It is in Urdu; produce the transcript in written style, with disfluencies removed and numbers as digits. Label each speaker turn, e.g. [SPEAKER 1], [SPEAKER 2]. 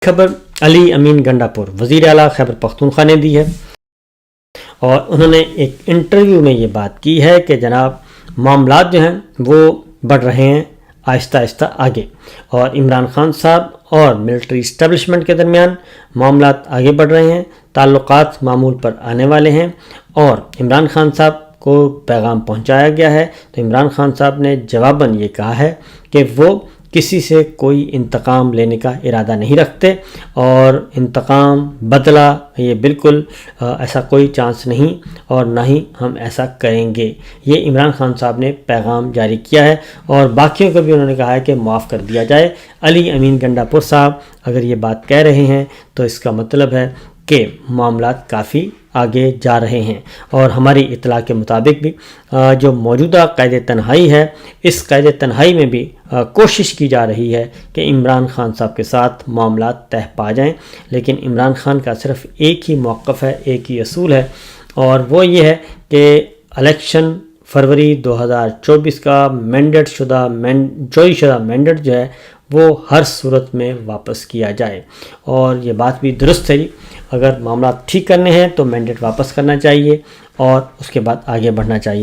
[SPEAKER 1] خبر علی امین گنڈاپور وزیر اعلیٰ خیبر پختونخوا نے دی ہے، اور انہوں نے ایک انٹرویو میں یہ بات کی ہے کہ جناب معاملات جو ہیں وہ بڑھ رہے ہیں آہستہ آہستہ آگے، اور عمران خان صاحب اور ملٹری اسٹیبلشمنٹ کے درمیان معاملات آگے بڑھ رہے ہیں، تعلقات معمول پر آنے والے ہیں، اور عمران خان صاحب کو پیغام پہنچایا گیا ہے۔ تو عمران خان صاحب نے جواباً یہ کہا ہے کہ وہ کسی سے کوئی انتقام لینے کا ارادہ نہیں رکھتے، اور انتقام بدلہ یہ بالکل ایسا کوئی چانس نہیں، اور نہ ہی ہم ایسا کریں گے۔ یہ عمران خان صاحب نے پیغام جاری کیا ہے، اور باقیوں کو بھی انہوں نے کہا ہے کہ معاف کر دیا جائے۔ علی امین گنڈاپور صاحب اگر یہ بات کہہ رہے ہیں تو اس کا مطلب ہے کہ معاملات کافی آگے جا رہے ہیں، اور ہماری اطلاع کے مطابق بھی جو موجودہ قید تنہائی ہے، اس قید تنہائی میں بھی کوشش کی جا رہی ہے کہ عمران خان صاحب کے ساتھ معاملات طے پا جائیں، لیکن عمران خان کا صرف ایک ہی موقف ہے، ایک ہی اصول ہے، اور وہ یہ ہے کہ الیکشن فروری 2024 کا چوری شدہ مینڈیٹ جو ہے وہ ہر صورت میں واپس کیا جائے، اور یہ بات بھی درست ہے جی، اگر معاملات ٹھیک کرنے ہیں تو مینڈیٹ واپس کرنا چاہیے اور اس کے بعد آگے بڑھنا چاہیے۔